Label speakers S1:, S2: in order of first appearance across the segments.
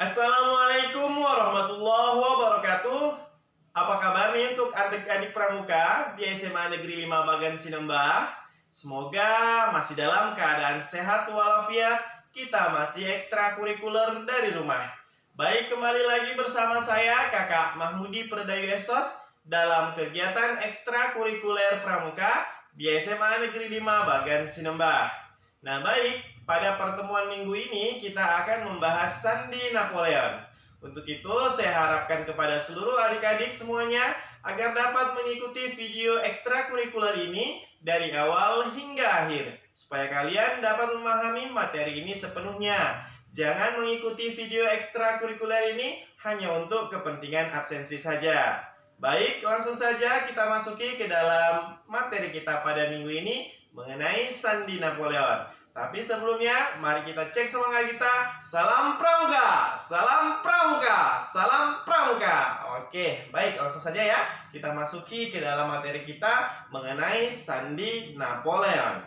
S1: Assalamualaikum warahmatullahi wabarakatuh. Apa kabar nih untuk adik-adik pramuka di SMA Negeri 5 Bagan Sinembah? Semoga masih dalam keadaan sehat walafiat. Kita masih ekstrakurikuler dari rumah. Baik, kembali lagi bersama saya Kakak Mahmudi Perdayu Esos dalam kegiatan ekstrakurikuler pramuka di SMA Negeri 5 Bagan Sinembah. Nah baik, pada pertemuan minggu ini kita akan membahas Sandi Napoleon. Untuk itu saya harapkan kepada seluruh adik-adik semuanya agar dapat mengikuti video ekstrakurikuler ini dari awal hingga akhir, supaya kalian dapat memahami materi ini sepenuhnya. Jangan mengikuti video ekstrakurikuler ini hanya untuk kepentingan absensi saja. Baik, langsung saja kita masuki ke dalam materi kita pada minggu ini mengenai Sandi Napoleon. Tapi sebelumnya, mari kita cek semangat kita. Salam Pramuka, salam Pramuka, salam Pramuka. Oke, baik, langsung saja ya. Kita masuki ke dalam materi kita mengenai Sandi Napoleon.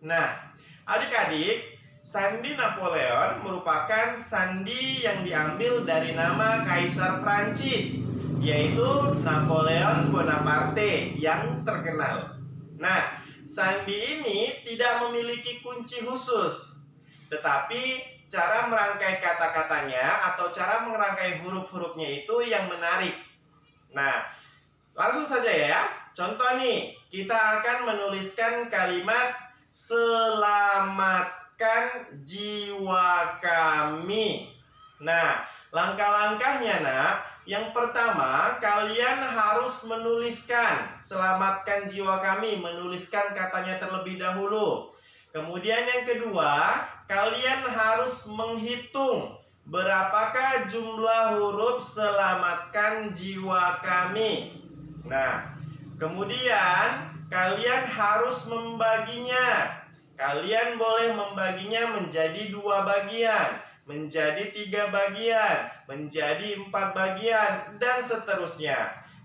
S1: Nah, adik-adik, Sandi Napoleon merupakan sandi yang diambil dari nama Kaisar Prancis, yaitu Napoleon Bonaparte yang terkenal. Nah, sandi ini tidak memiliki kunci khusus, tetapi cara merangkai kata-katanya atau cara merangkai huruf-hurufnya itu yang menarik. Nah, langsung saja ya. Contoh nih, kita akan menuliskan kalimat selamatkan jiwa kami. Nah, langkah-langkahnya nak. Yang pertama, kalian harus menuliskan selamatkan jiwa kami, menuliskan katanya terlebih dahulu. Kemudian yang kedua, kalian harus menghitung berapakah jumlah huruf selamatkan jiwa kami. Nah, kemudian kalian harus membaginya. Kalian boleh membaginya menjadi 2 bagian, menjadi 3 bagian, menjadi 4 bagian, dan seterusnya.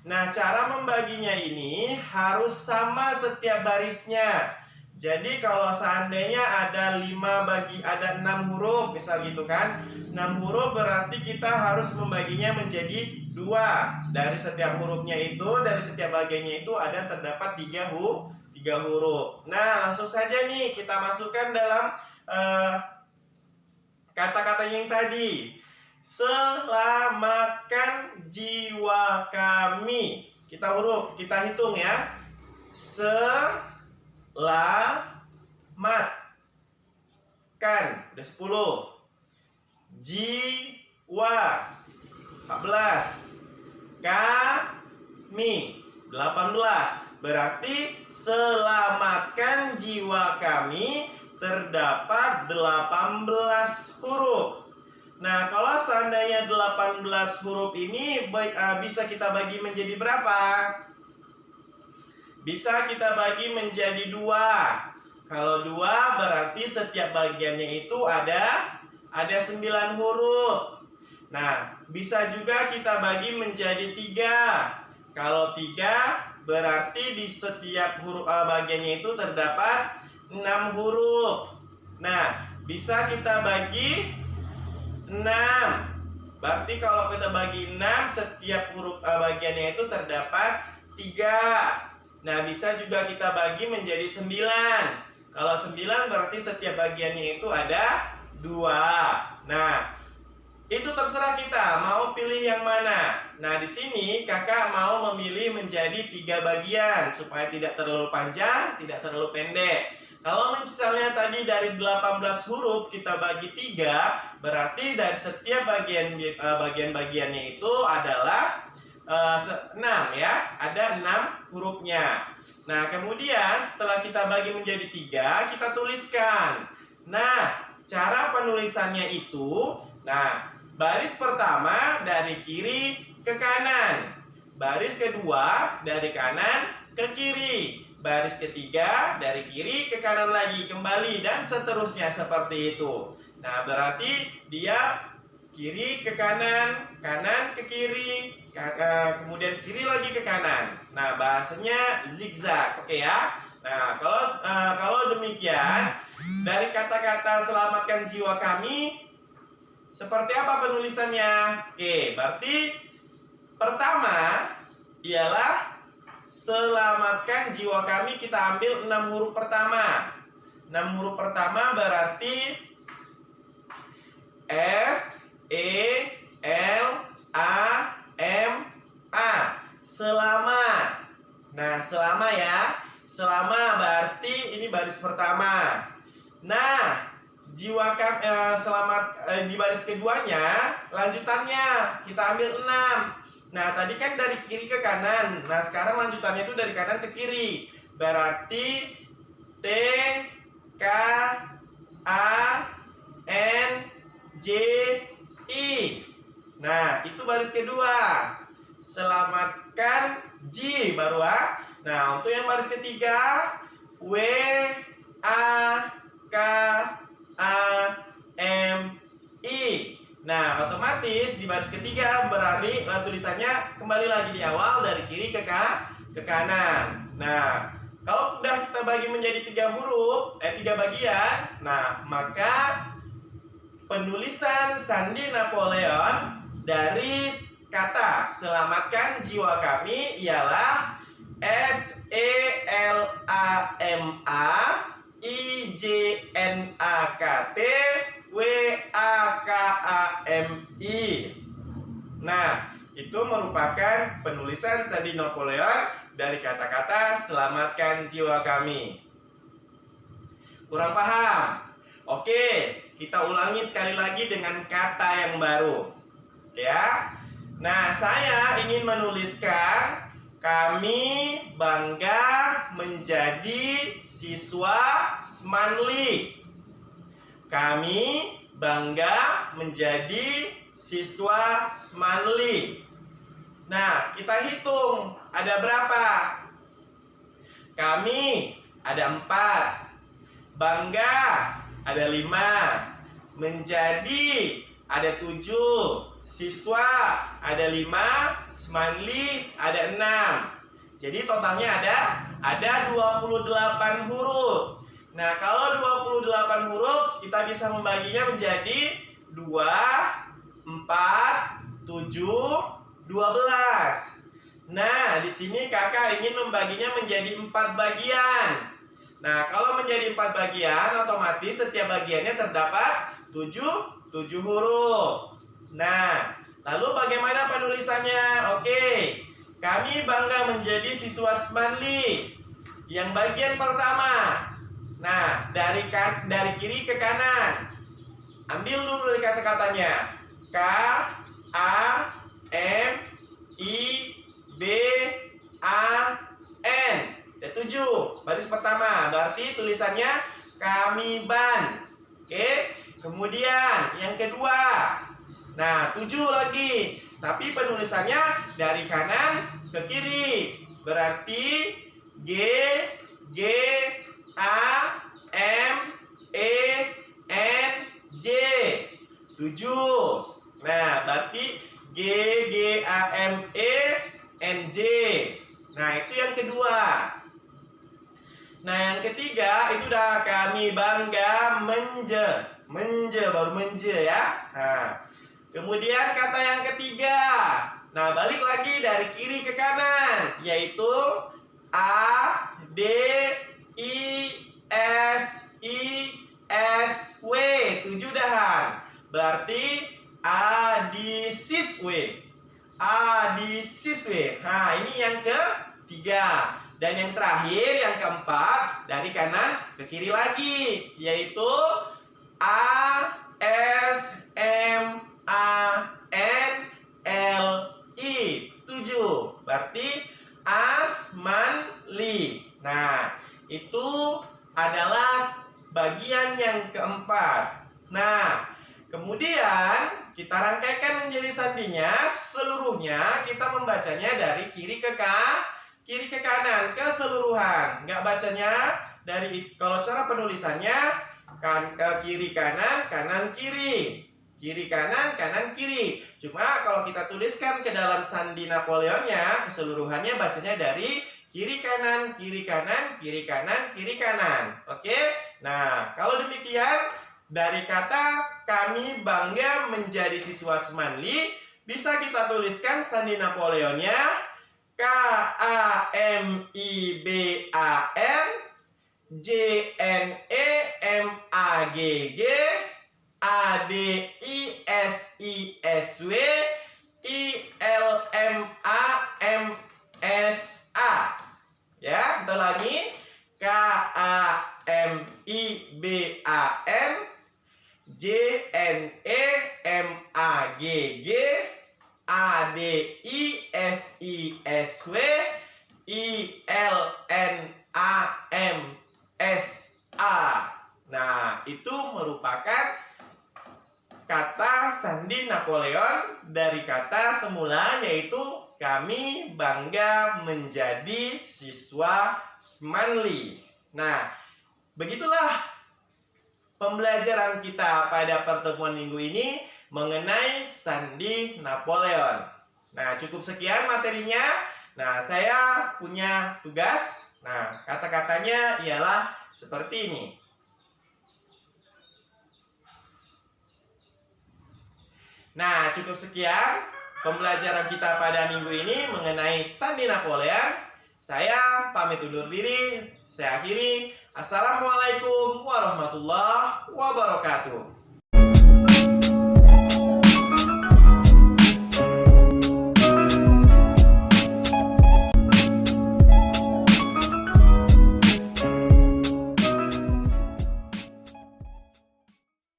S1: Nah, cara membaginya ini harus sama setiap barisnya. Jadi kalau seandainya ada 6 huruf, misal gitu kan, 6 huruf berarti kita harus membaginya menjadi 2. Dari setiap hurufnya itu, dari setiap bagiannya itu terdapat 3 huruf. Nah, langsung saja nih kita masukkan dalam kata-kata yang tadi. Selamatkan jiwa kami. Kita hitung ya. Selamatkan, udah 10. Jiwa 14. Kami 18. Berarti selamatkan jiwa kami terdapat 18 huruf. Nah, kalau seandainya 18 huruf ini bisa kita bagi menjadi berapa? Bisa kita bagi menjadi 2. Kalau 2 berarti setiap bagiannya itu ada 9 huruf. Nah, bisa juga kita bagi menjadi 3. Kalau 3 berarti di setiap huruf bagiannya itu terdapat 6 huruf. Nah, bisa kita bagi 6. Berarti kalau kita bagi 6, setiap huruf bagiannya itu terdapat 3. Nah, bisa juga kita bagi menjadi 9. Kalau 9 berarti setiap bagiannya itu ada 2. Nah, itu terserah kita mau pilih yang mana. Nah, di sini kakak mau memilih menjadi 3 bagian supaya tidak terlalu panjang, tidak terlalu pendek. Kalau misalnya tadi dari 18 huruf kita bagi 3, berarti dari setiap bagian-bagiannya itu adalah 6 ya, ada 6 hurufnya. Nah, kemudian setelah kita bagi menjadi 3, kita tuliskan. Nah, cara penulisannya itu, baris pertama dari kiri ke kanan, baris kedua dari kanan ke kiri, baris ketiga dari kiri ke kanan lagi kembali, dan seterusnya seperti itu. Nah, berarti dia kiri ke kanan, kanan ke kiri, kemudian kiri lagi ke kanan. Nah, bahasanya zigzag, oke ya. Nah, kalau demikian, dari kata-kata selamatkan jiwa kami, Seperti apa penulisannya? Oke, berarti pertama ialah selamatkan jiwa kami, kita ambil 6 huruf pertama. 6 huruf pertama berarti S, E, L, A, M, A. Selama. Nah, selama ya. Selama berarti ini baris pertama. Nah, jiwa kami di baris keduanya, lanjutannya kita ambil 6. Nah, tadi kan dari kiri ke kanan. Nah, sekarang lanjutannya itu dari kanan ke kiri. Berarti T, K, A, N, J, I. Nah, itu baris kedua. Selamatkan J baru A. Nah, untuk yang baris ketiga, W, A, K, A, M, I. Nah, otomatis di baris ketiga berarti tulisannya kembali lagi di awal dari kiri ke kanan. Nah, kalau sudah kita bagi menjadi 3 huruf, 3 bagian, nah maka penulisan sandi Napoleon dari kata selamatkan jiwa kami ialah SELAMAIJNAKT WAKAMI. Nah, itu merupakan penulisan sandi Napoleon dari kata-kata selamatkan jiwa kami. Kurang paham? Oke, kita ulangi sekali lagi dengan kata yang baru. Ya. Nah, saya ingin menuliskan kami bangga menjadi siswa Semanli. Kami bangga menjadi siswa Semanli. Nah, kita hitung ada berapa? Kami ada 4. Bangga ada 5. Menjadi ada 7. Siswa ada 5. Semanli ada 6. Jadi totalnya ada 28 huruf. Nah, kalau 28 huruf kita bisa membaginya menjadi 2, 4, 7, 12. Nah, di sini kakak ingin membaginya menjadi 4 bagian. Nah, kalau menjadi 4 bagian, otomatis setiap bagiannya terdapat 7 huruf. Nah, lalu bagaimana penulisannya? Oke, kami bangga menjadi siswa Semanli. Yang bagian pertama. Nah, dari kiri ke kanan. Ambil dulu dari kata-katanya. K, A, M, I, B, A, N. Ada 7. Baris pertama. Berarti tulisannya kami ban. Oke. Kemudian yang kedua. Nah, 7 lagi. Tapi penulisannya dari kanan ke kiri. Berarti G, G, A, M, E, N, J. 7. Nah, berarti G, G, A, M, E, N, J. Nah, itu yang kedua. Nah, yang ketiga itu udah kami bangga menje baru menje ya. Nah, kemudian kata yang ketiga. Nah, balik lagi dari kiri ke kanan, yaitu A, D, I, S, W. 7 dahan. Berarti adisiswe. Adisiswe. Nah, ini yang ketiga. Dan yang terakhir, yang keempat, dari kanan ke kiri lagi, yaitu A, S, M, A, N, L, I. 7. Berarti Asmanli. Nah, itu adalah bagian yang keempat. Nah, kemudian kita rangkaikan menjadi sandinya. Seluruhnya kita membacanya dari kiri ke kanan, keseluruhan. Nggak bacanya dari, kalau cara penulisannya kiri kanan, kanan kiri. Kiri kanan, kanan kiri. Cuma kalau kita tuliskan ke dalam sandi Napoleonnya, keseluruhannya bacanya dari kiri kanan, kiri kanan, kiri kanan, kiri kanan. Oke? Nah, kalau demikian dari kata kami bangga menjadi siswa Semanli, bisa kita tuliskan sandi Napoleonnya KAMIBAN JNEMAGG ADISISW ILMAMSA. Ya, kita lagi KAMIBAN JNEMAGG ADISISW ILNAMSA. Nah, itu merupakan kata sandi Napoleon dari kata semula, yaitu kami bangga menjadi siswa Semanli. Nah, begitulah pembelajaran kita pada pertemuan minggu ini mengenai sandi Napoleon. Nah, cukup sekian materinya. Nah, saya punya tugas. Nah, kata-katanya ialah seperti ini. Nah, cukup sekian pembelajaran kita pada minggu ini mengenai sandi Napoleon. Saya pamit undur diri. Saya akhiri. Assalamualaikum warahmatullahi wabarakatuh.